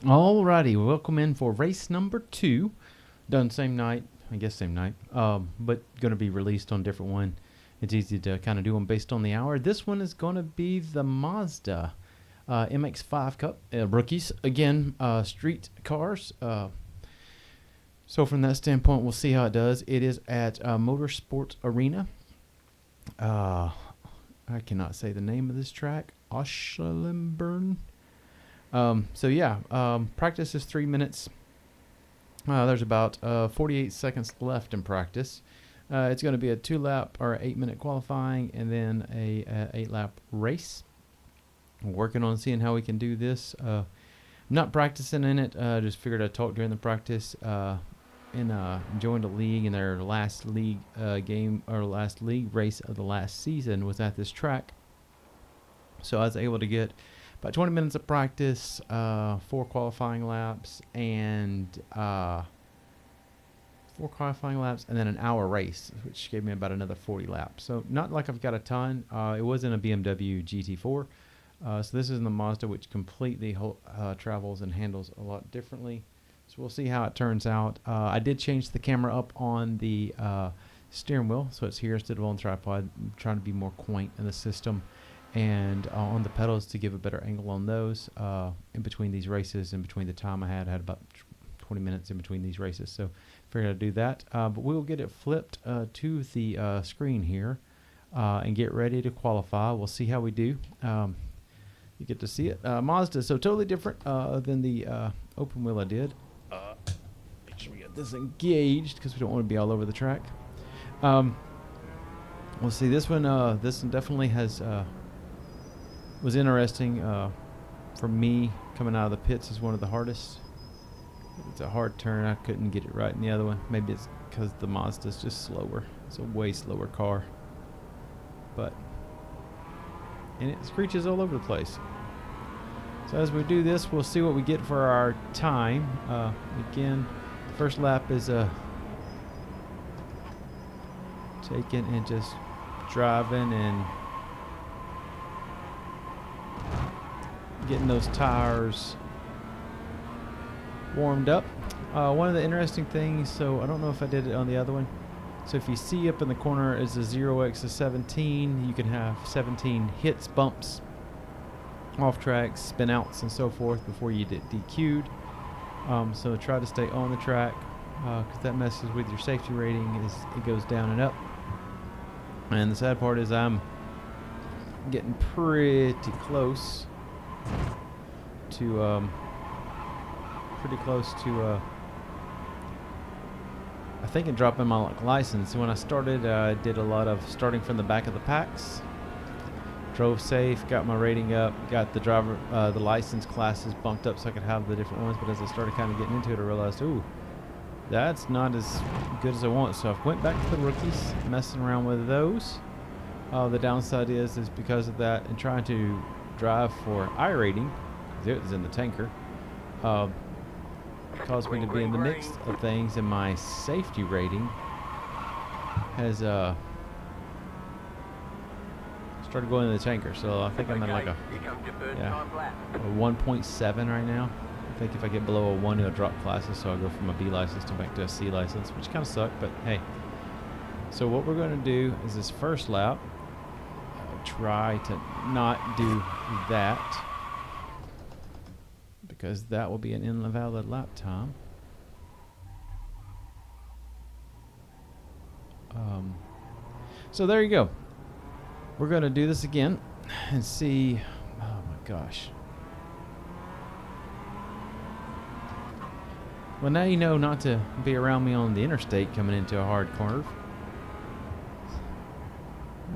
Alrighty, welcome in for race number 2. Done same night, I guess same night, but going to be released on different one. It's easy to kind of do them based on the hour. This one is going to be the Mazda MX-5 Cup rookies. Again, street cars. So from that standpoint, we'll see how it does. It is at Motorsports Arena. I cannot say the name of this track. Oslenburn. So yeah, practice is 3 minutes. There's about 48 seconds left in practice. It's going to be a 2-lap or 8-minute qualifying and then a 8-lap race. We're working on seeing how we can do this. Not practicing in it. Just figured I'd talk during the practice. Joined a league, and their last league game or last league race of the last season was at this track. So I was able to get about 20 minutes of practice, 4 qualifying laps, and 4 qualifying laps, and then an hour race, which gave me about another 40 laps. So not like I've got a ton. It was in a BMW GT4. So this is in the Mazda, which completely travels and handles a lot differently. So we'll see how it turns out. I did change the camera up on the steering wheel, so it's here instead of on the tripod. I'm trying to be more quaint in the system. And on the pedals to give a better angle on those in between these races. In between the time I had about 20 minutes in between these races, so figured I'd do that. But we'll get it flipped to the screen here and get ready to qualify. We'll see how we do. You get to see it. Mazda, so totally different than the open wheel I did. Make sure we get this engaged because we don't want to be all over the track. We'll see this one. This one definitely has. Was interesting for me. Coming out of the pits is one of the hardest. It's a hard turn. I couldn't get it right in the other one. Maybe it's because the Mazda is just slower. It's a way slower car. And it screeches all over the place. So as we do this, we'll see what we get for our time. Again, the first lap is taking and just driving and getting those tires warmed up. One of the interesting things, so I don't know if I did it on the other one. So if you see up in the corner is a 0x of 17, you can have 17 hits, bumps, off tracks, spin outs, and so forth before you get DQ'd. So try to stay on the track because that messes with your safety rating. It goes down and up. And the sad part is I'm getting pretty close to I think it dropped in my license. When I started, I did a lot of starting from the back of the packs. Drove safe, got my rating up, got the the license classes bumped up so I could have the different ones. But as I started kind of getting into it, I realized, ooh, that's not as good as I want. So I went back to the rookies, messing around with those. The downside is because of that and trying to drive for iRacing, because it was in the tanker, caused me to be in the mix of things, and my safety rating has started going in the tanker. So I think I'm at like a 1.7 right now. I think if I get below a 1, it'll drop classes, so I'll go from a B license to back to a C license, which kind of sucked, but hey. So what we're going to do is this first lap, try to not do that, because that will be an invalid lap time. So there you go. We're going to do this again and see. Oh my gosh. Well, now you know not to be around me on the interstate coming into a hard curve.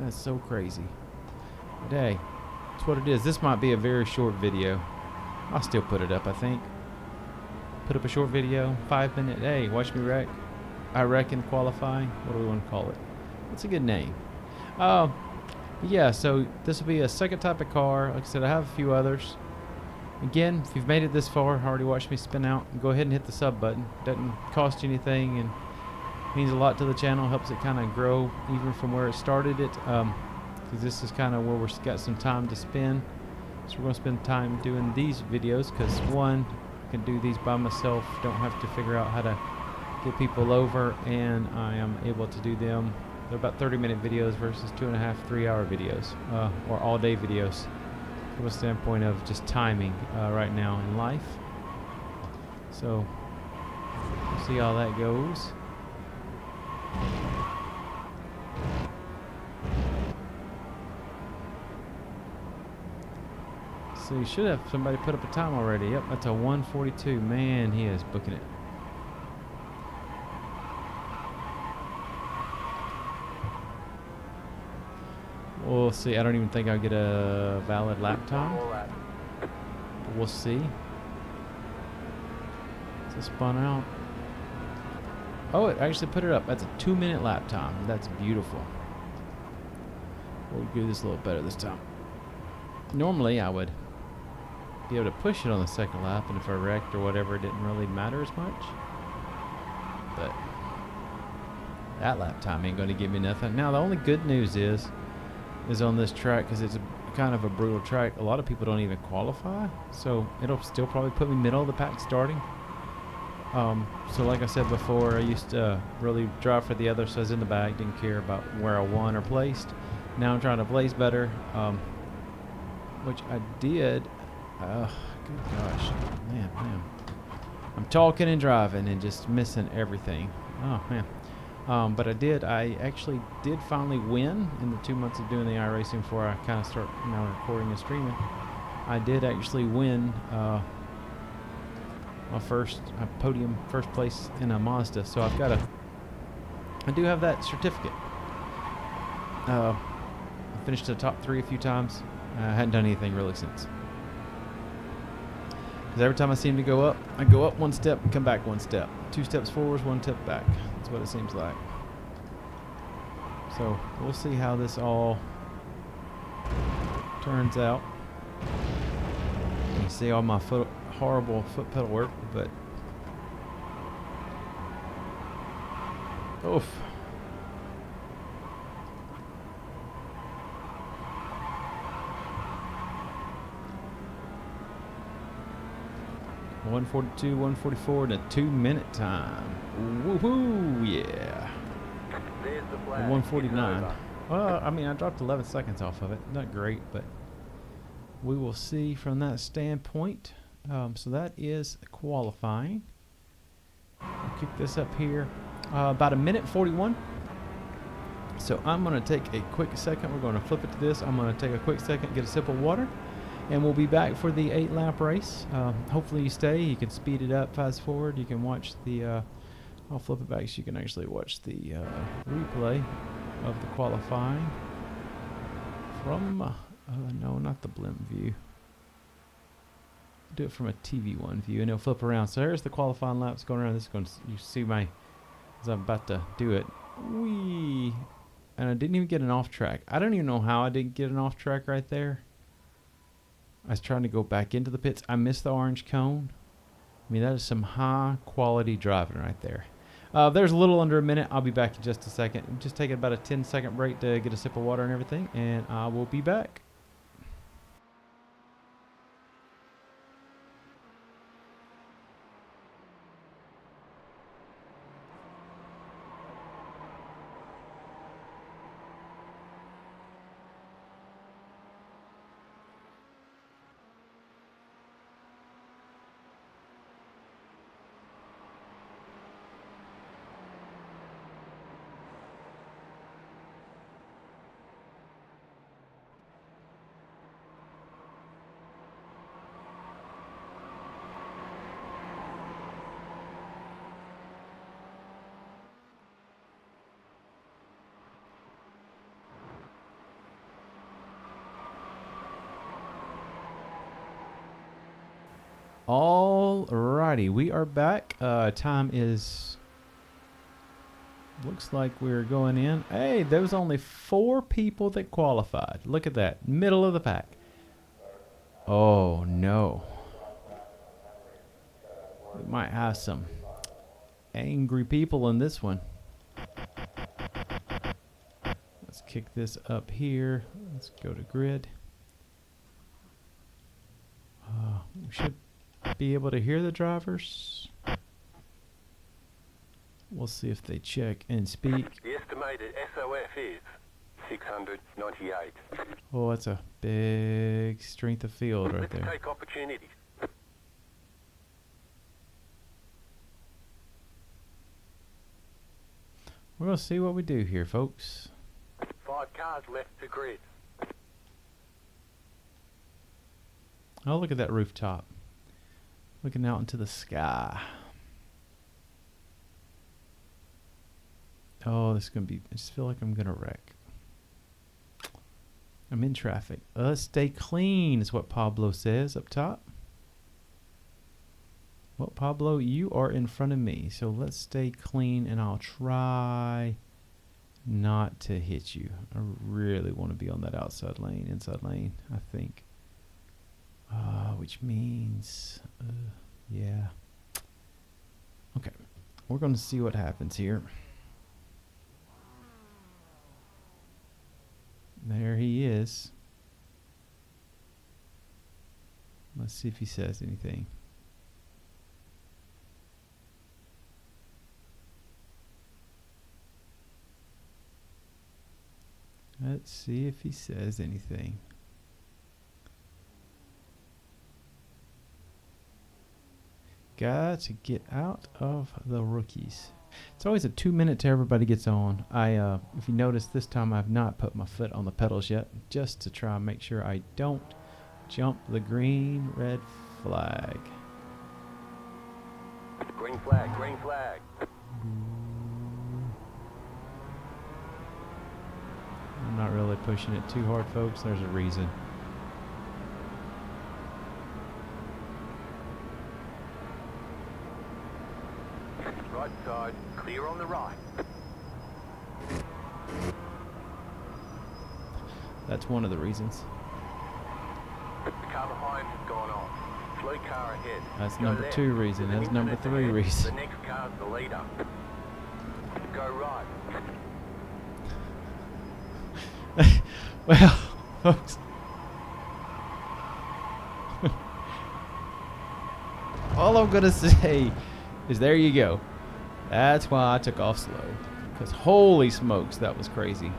That's so crazy. But hey, that's what it is. This might be a very short video. I'll still put it up, I think. Put up a short video, 5-minute. Hey, watch me wreck. I reckon qualifying. What do we want to call it? What's a good name? Yeah, so this will be a second type of car. Like I said, I have a few others. Again, if you've made it this far, already watched me spin out, go ahead and hit the sub button. Doesn't cost you anything and means a lot to the channel. Helps it kind of grow even from where it started it. Because this is kind of where we've got some time to spend. So we're going to spend time doing these videos because, one, I can do these by myself. Don't have to figure out how to get people over, and I am able to do them. They're about 30-minute videos versus 2.5, 3-hour videos, or all-day videos, from a standpoint of just timing right now in life. So we'll see how that goes. So you should have somebody put up a time already. Yep, that's a 1:42. Man, he is booking it. We'll see. I don't even think I'll get a valid lap time. We'll see. It's spun out. Oh, it actually put it up. That's a 2-minute lap time. That's beautiful. We'll do this a little better this time. Normally, I would be able to push it on the second lap, and if I wrecked or whatever, it didn't really matter as much. But that lap time ain't going to give me nothing. Now, the only good news is on this track, because it's kind of a brutal track, a lot of people don't even qualify, so it'll still probably put me middle of the pack starting. So like I said before, I used to really drive for the others, so I was in the back, didn't care about where I won or placed. Now I'm trying to place better, which I did. Good gosh, man. I'm talking and driving and just missing everything. Oh man. But I actually did finally win in the 2 months of doing the iRacing before I kind of start recording and streaming. I did actually win my first podium, first place in a Mazda. So I do have that certificate. I finished the top 3 a few times. I hadn't done anything really since. Because every time I seem to go up, I go up 1 step and come back 1 step. 2 steps forwards, 1 step back. That's what it seems like. So we'll see how this all turns out. You see all my horrible foot pedal work, but oof. .142, 144 in a 2-minute time. Woohoo! Yeah. 149. Well, I mean, I dropped 11 seconds off of it. Not great, but we will see from that standpoint. So that is qualifying. I'll kick this up here. About 1:41. So I'm going to take a quick second. We're going to flip it to this. I'm going to take a quick second, get a sip of water, and we'll be back for the 8-lap race. Hopefully you stay. You can speed it up, fast forward. You can watch the... I'll flip it back so you can actually watch the replay of the qualifying from... no, not the blimp view. Do it from a TV1 view, and it'll flip around. So here's the qualifying laps going around. This is going to... You see my... As I'm about to do it. Whee! And I didn't even get an off track. I don't even know how I didn't get an off track right there. I was trying to go back into the pits. I missed the orange cone. I mean, that is some high quality driving right there. There's a little under a minute. I'll be back in just a second. I'm just taking about a 10-second break to get a sip of water and everything, and I will be back. Alrighty, we are back. Time is... Looks like we're going in. Hey, there was only 4 people that qualified. Look at that. Middle of the pack. Oh, no. We might have some angry people in this one. Let's kick this up here. Let's go to grid. We should be able to hear the drivers. We'll see if they check and speak. The estimated SOF is 698. Oh, that's a big strength of field right Let's there. take opportunities. We're going to see what we do here, folks. 5 cars left to grid. Oh, look at that rooftop. Looking out into the sky. Oh, this is going to be... I just feel like I'm going to wreck. I'm in traffic. Stay clean is what Pablo says up top. Well, Pablo, you are in front of me, so let's stay clean, and I'll try not to hit you. I really want to be on that outside lane, inside lane, I think. Which means, yeah. Okay, we're going to see what happens here. There he is. Let's see if he says anything. Let's see if he says anything. Got to get out of the rookies. It's always a 2 minute till everybody gets on. If you notice, this time I've not put my foot on the pedals yet, just to try and make sure I don't jump the green red flag. Green flag, green flag. I'm not really pushing it too hard, folks. There's a reason. Right side, clear on the right. That's one of the reasons. The car behind has gone off. Slow car ahead. That's Go number left. 2 reason. There's That's an number incident 3 ahead. reason. The next car's the leader. Go right. Well, folks. All I'm going to say is there you go. That's why I took off slow. Because holy smokes, that was crazy.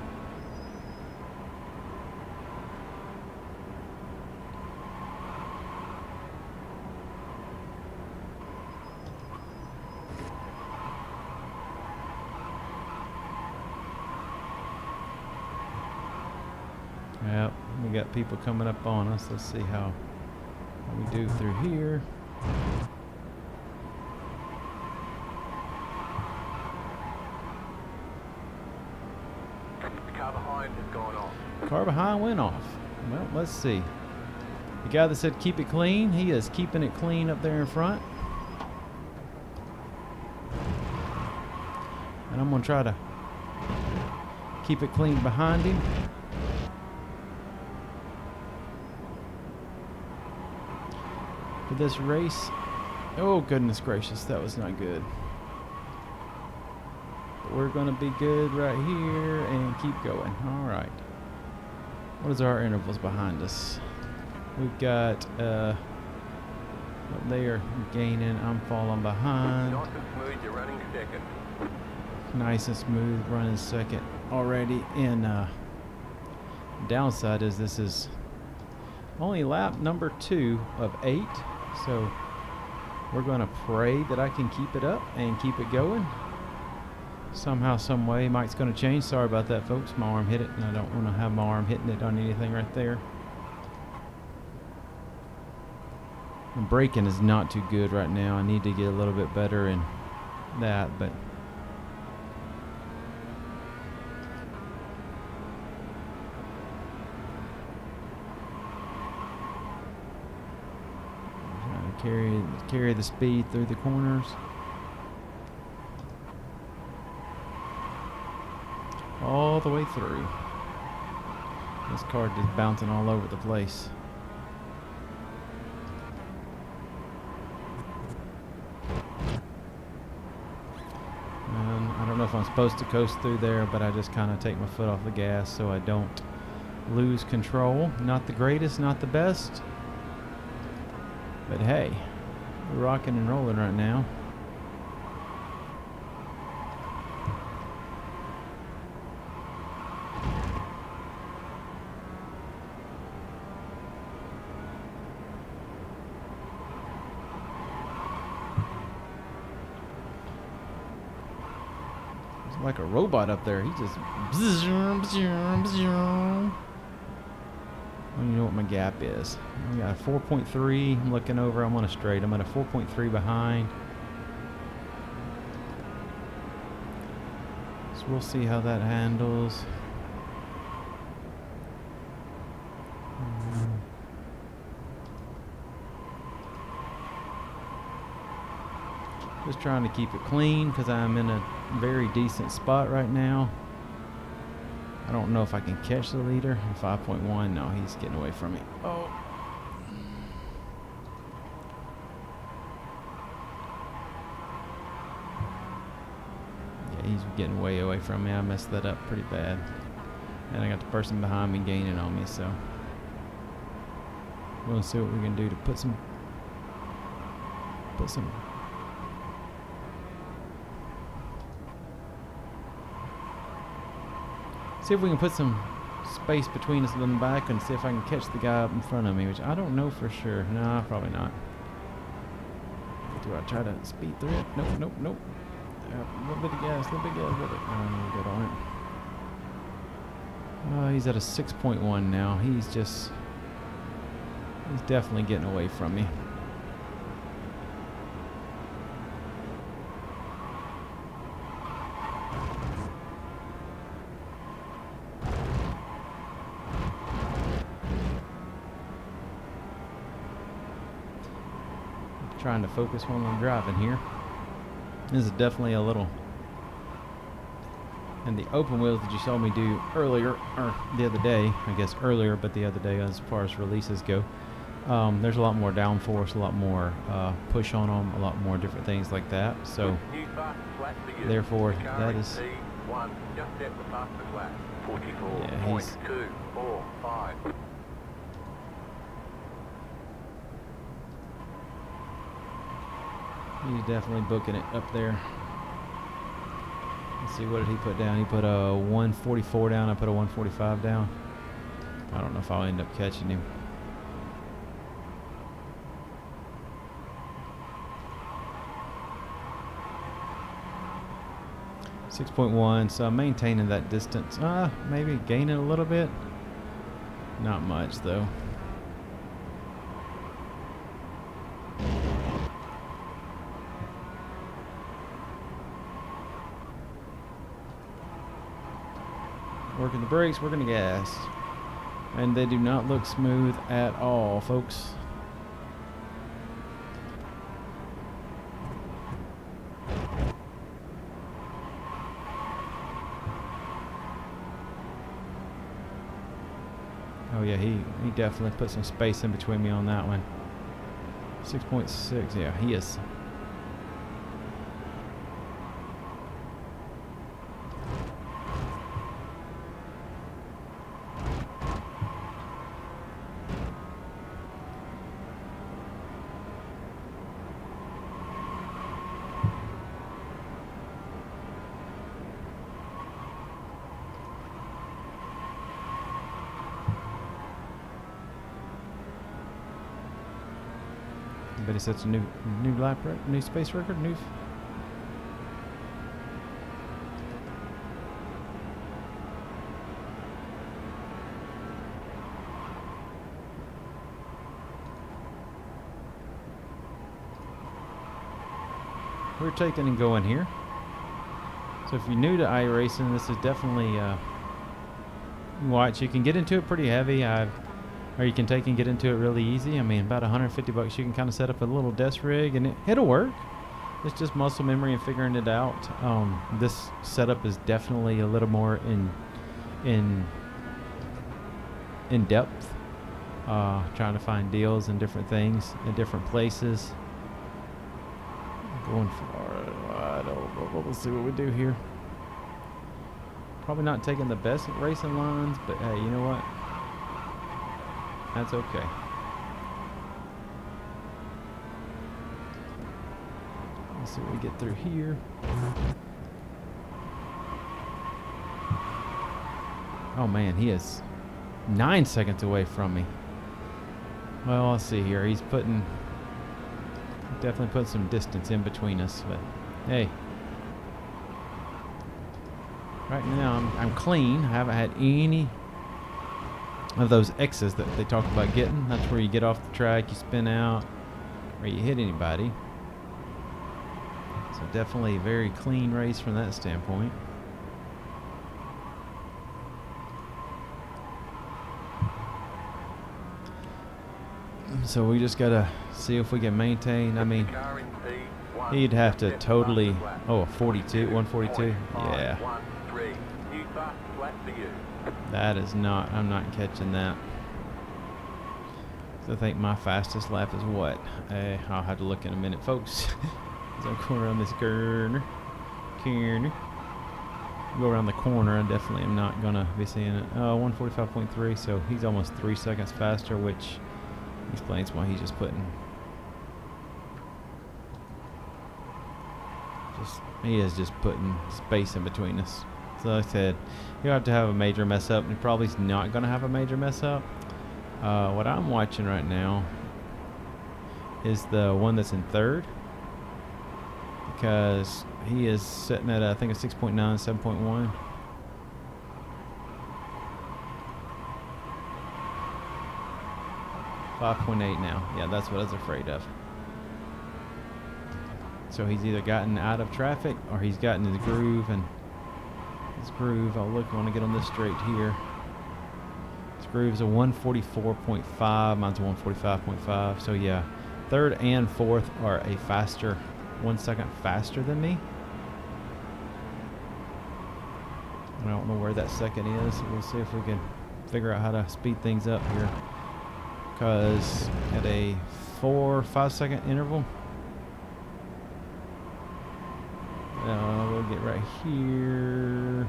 Yep, we got people coming up on us. Let's see how we do through here. The car behind has gone off. Car behind went off. Well, let's see. The guy that said keep it clean, he is keeping it clean up there in front. And I'm going to try to keep it clean behind him. For this race. Oh, goodness gracious, that was not good. But we're going to be good right here and keep going. All right. What is our intervals behind us? We've got, they are gaining. I'm falling behind. Nice and smooth, you're running second. Nice and smooth, running second already. And downside is this is only lap number 2 of 8. So we're going to pray that I can keep it up and keep it going. Somehow, some way, Mike's going to change. Sorry about that, folks. My arm hit it, and I don't want to have my arm hitting it on anything right there. The braking is not too good right now. I need to get a little bit better in that, but carry the speed through the corners. All the way through. This car just bouncing all over the place. And I don't know if I'm supposed to coast through there, but I just kind of take my foot off the gas so I don't lose control. Not the greatest, not the best. But hey, We're rocking and rolling right now. It's like a robot up there. He just. I don't even know what my gap is. I got a 4.3. I'm looking over. I'm on a straight. I'm at a 4.3 behind. So we'll see how that handles. Just trying to keep it clean because I'm in a very decent spot right now. I don't know if I can catch the leader. 5.1. No, he's getting away from me. Oh. Yeah, he's getting way away from me. I messed that up pretty bad. And I got the person behind me gaining on me, so we'll see what we can do to put some see if we can put some space between us in the back and see if I can catch the guy up in front of me, which I don't know for sure. No, probably not. Do I try to speed through it? Nope, nope, nope. A little bit of gas, a little bit of gas with it. Oh, no, good on it. He's at a 6.1 now. He's definitely getting away from me. Trying to focus while I'm driving here. This is definitely a little, and the open wheels that you saw me do earlier, or the other day, I guess earlier, but the other day as far as releases go, there's a lot more downforce, a lot more push on them, a lot more different things like that. So therefore that is, yeah, he's definitely booking it up there. Let's see, what did he put down? He put a 144 down. I put a 145 down. I don't know if I'll end up catching him. .1, so I'm maintaining that distance. Maybe gaining a little bit. Not much though. Working the brakes, working the gas. And they do not look smooth at all, folks. Oh yeah, he definitely put some space in between me on that one. 6.6, yeah, he is. But he sets a new lap record, new space record, new. We're taking and going here. So if you're new to iRacing, this is definitely watch. You can get into it pretty heavy. Or you can take and get into it really easy. I mean, about $150 you can kind of set up a little desk rig and it'll work. It's just muscle memory and figuring it out. This setup is definitely a little more in depth. Trying to find deals and different things in different places. Going far. We'll see what we do here. Probably not taking the best racing lines, but hey, you know what? That's okay. Let's see what we get through here. Oh man, he is 9 seconds away from me. Well, let's see here. He's definitely putting some distance in between us. But hey, right now I'm clean. I haven't had any of those X's that they talk about getting. That's where you get off the track, you spin out, or you hit anybody. So definitely a very clean race from that standpoint. So we just gotta see if we can maintain. I mean, he'd have to totally. Oh, 42, 142. Yeah. That is not. I'm not catching that. So I think my fastest lap is what? I'll have to look in a minute, folks. As I go around this corner. Go around the corner. I definitely am not gonna be seeing it. 145.3. So he's almost 3 seconds faster, which explains why he's just putting. He is just putting space in between us. So like I said, he'll have to have a major mess up, and he probably is not going to have a major mess up. What I'm watching right now is the one that's in third, because he is sitting at I think a 6.9, 7.1. .8 now. Yeah, that's what I was afraid of. So he's either gotten out of traffic or he's gotten his groove, and his groove, I'll look when I get on this straight here. His groove is a 144.5, mine's a 145.5. So yeah, third and fourth are a faster, 1 second faster than me. I don't know where that second is. We'll see if we can figure out how to speed things up here. Because at a 4-5 second interval, we'll get right here.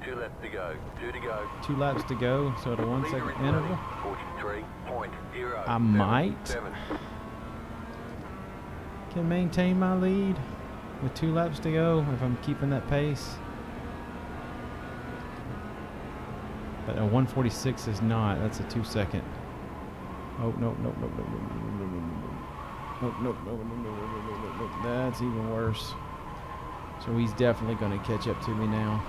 2 laps to go. 2 to go. 2 laps to go. So at a 1 second interval, 43.0. I might can maintain my lead with 2 laps to go if I'm keeping that pace. But a 146 is not. That's a 2 second. Oh, nope. That's even worse. So he's definitely going to catch up to me now.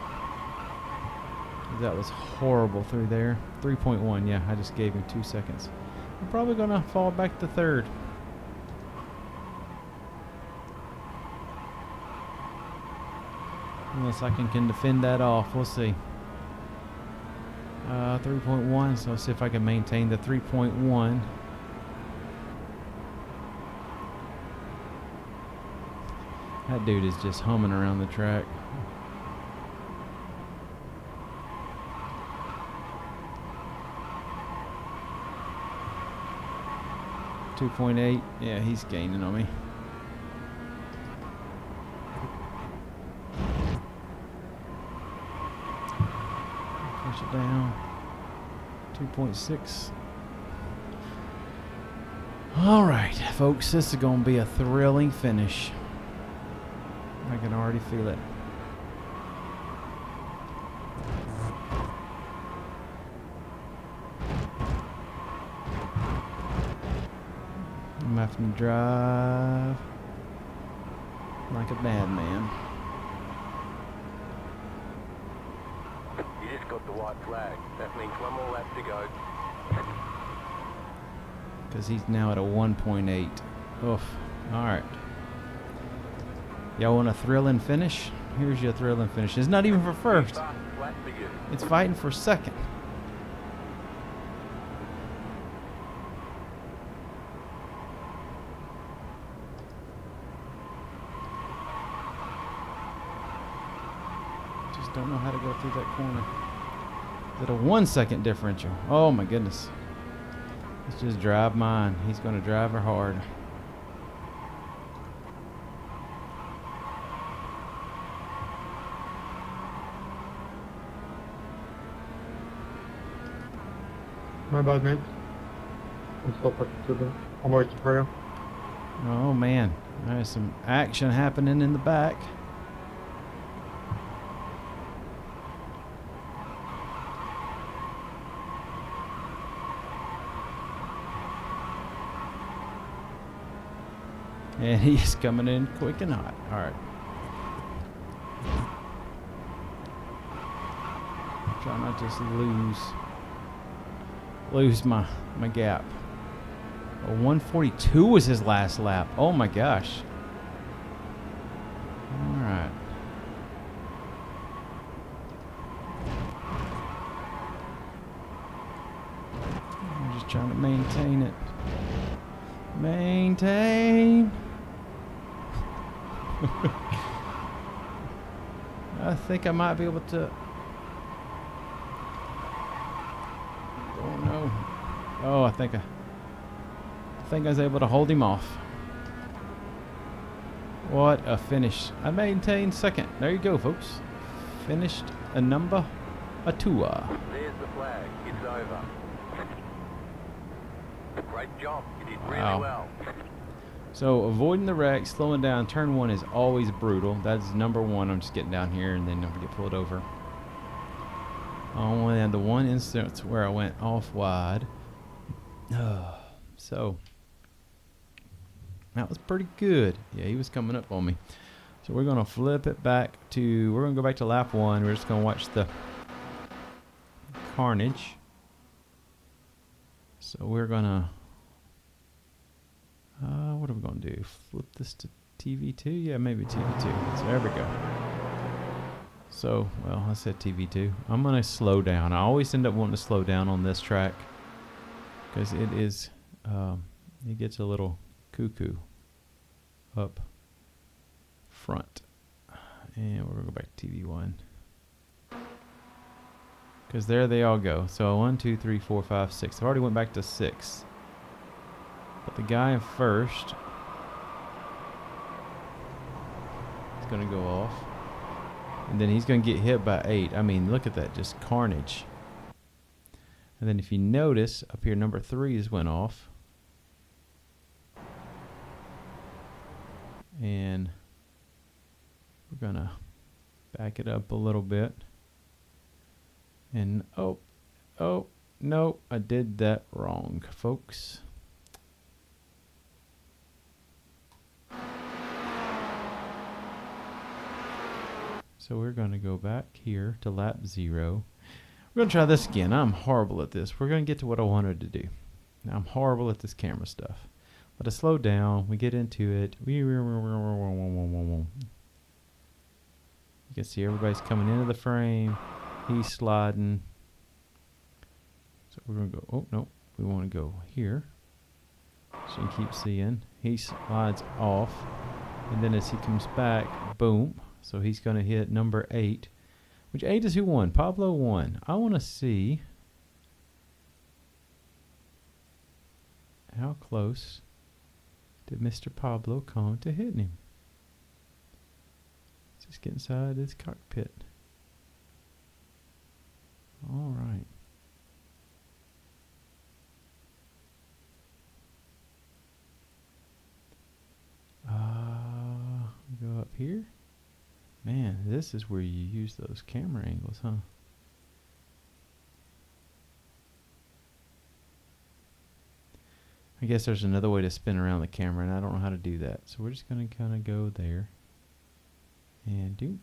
That was horrible through there. 3.1, yeah, I just gave him 2 seconds. I'm probably going to fall back to third. Unless I can defend that off. We'll see. 3.1, so let's see if I can maintain the 3.1. That dude is just humming around the track. .8, yeah, he's gaining on me. Push it down. 2.6. All right, folks, this is going to be a thrilling finish. I can already feel it. I'm having to drive like a madman. You just got the white flag. That means 1 more lap to go. Because he's now at a 1.8. Oof. All right. Y'all want a thrilling finish? Here's your thrilling finish. It's not even for first. It's fighting for second. Just don't know how to go through that corner. Is it a 1 second differential? Oh my goodness. Let's just drive mine. He's going to drive her hard. My bad, mate. I'm still fucking stupid. I'm always to prayer. Oh man, there's some action happening in the back. And he's coming in quick and hot. All right. Try not to just lose my gap. Oh, 142 was his last lap. Oh my gosh. All right. I'm just trying to maintain it. Maintain. I think I might be able to. Don't know. Oh, I think I was able to hold him off. What a finish. I maintained second. There you go, folks. Finished a number a two. There's the flag. It's over. Great job. You did really well. So avoiding the wreck, slowing down, turn one is always brutal. That's number one. I'm just getting down here and then never get pulled over. I only had the one instance where I went off wide. So that was pretty good. Yeah, he was coming up on me. So we're gonna flip it back to. We're gonna go back to lap one. We're just gonna watch the carnage. So we're gonna. What are we gonna do? Flip this to TV2? Yeah, maybe TV2. So there we go. So, well, I said TV2. I'm gonna slow down. I always end up wanting to slow down on this track because it is. It gets a little cuckoo up front, and we're gonna go back to TV1 because there they all go. So 1, 2, 3, 4, 5, 6. I've already went back to 6. But the guy in first is going to go off. And then he's going to get hit by 8. I mean, look at that. Just carnage. And then if you notice, up here, number 3 has went off. And we're going to back it up a little bit. And, oh, no, I did that wrong, folks. So we're going to go back here to lap 0. We're going to try this again. I'm horrible at this. We're going to get to what I wanted to do. Now, I'm horrible at this camera stuff. But I slow down. We get into it. You can see everybody's coming into the frame. He's sliding. So we're going to go. Oh, no. We want to go here. So you can keep seeing. He slides off. And then as he comes back, boom. So he's going to hit number 8. Which 8 is who won? Pablo won. I want to see how close did Mr. Pablo come to hitting him. Let's just get inside his cockpit. All right. Go up here. Man, this is where you use those camera angles, huh? I guess there's another way to spin around the camera, and I don't know how to do that. So we're just going to kind of go there. And do.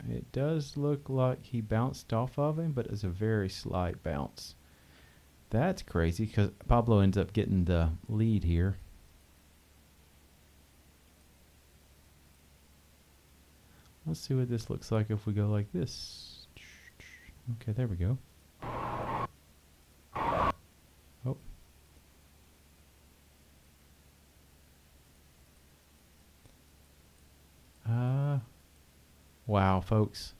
It does look like he bounced off of him, but it's a very slight bounce. That's crazy, because Pablo ends up getting the lead here. Let's see what this looks like if we go like this. Okay, there we go. Oh. Wow, folks.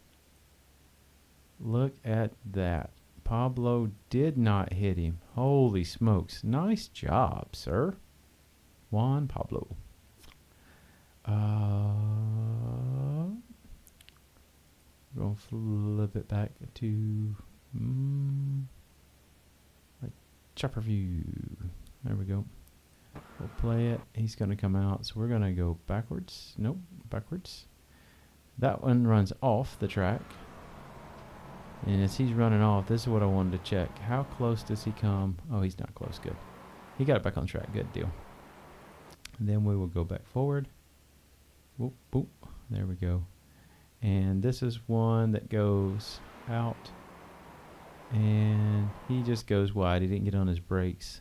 Look at that. Pablo did not hit him. Holy smokes. Nice job, sir. Juan Pablo. We're going to flip it back to like chopper view. There we go. We'll play it. He's going to come out. So we're going to go backwards. Nope, backwards. That one runs off the track. And as he's running off, this is what I wanted to check. How close does he come? Oh, he's not close. Good. He got it back on track. Good deal. And then we will go back forward. Whoop, whoop. There we go. And this is one that goes out. And he just goes wide. He didn't get on his brakes.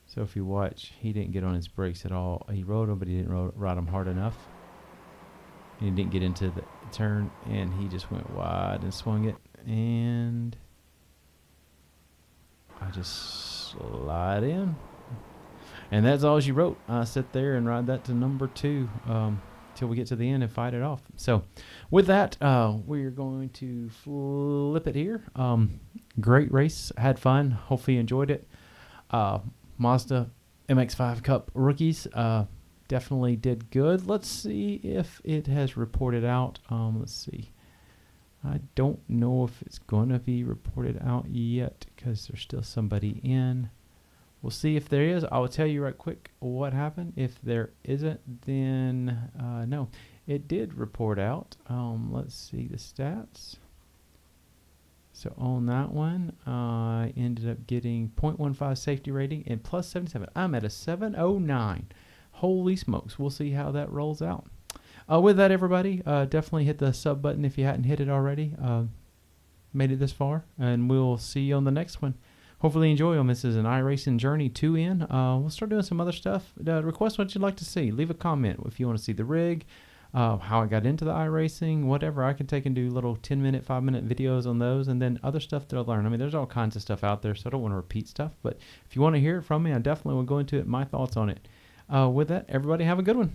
So if you watch, he didn't get on his brakes at all. He rode them, but he didn't ride them hard enough. He didn't get into the turn, and he just went wide and swung it. And I just slide in. And that's all she wrote. I sit there and ride that to number 2 till we get to the end and fight it off. So with that, we're going to flip it here. Great race. Had fun. Hopefully you enjoyed it. Mazda MX-5 Cup rookies definitely did good. Let's see if it has reported out. Let's see. I don't know if it's going to be reported out yet because there's still somebody in. We'll see if there is. I will tell you right quick what happened. If there isn't, then no. It did report out. Let's see the stats. So on that one, I ended up getting 0.15 safety rating and plus 77. I'm at a 709. Holy smokes. We'll see how that rolls out. With that, everybody, definitely hit the sub button if you hadn't hit it already. Made it this far, and we'll see you on the next one. Hopefully you enjoy them. This is an iRacing Journey 2 in. We'll start doing some other stuff. Request what you'd like to see. Leave a comment if you want to see the rig, how I got into the iRacing, whatever. I can take and do little 10-minute, 5-minute videos on those, and then other stuff that I learn. I mean, there's all kinds of stuff out there, so I don't want to repeat stuff. But if you want to hear it from me, I definitely will go into it, my thoughts on it. With that, everybody have a good one.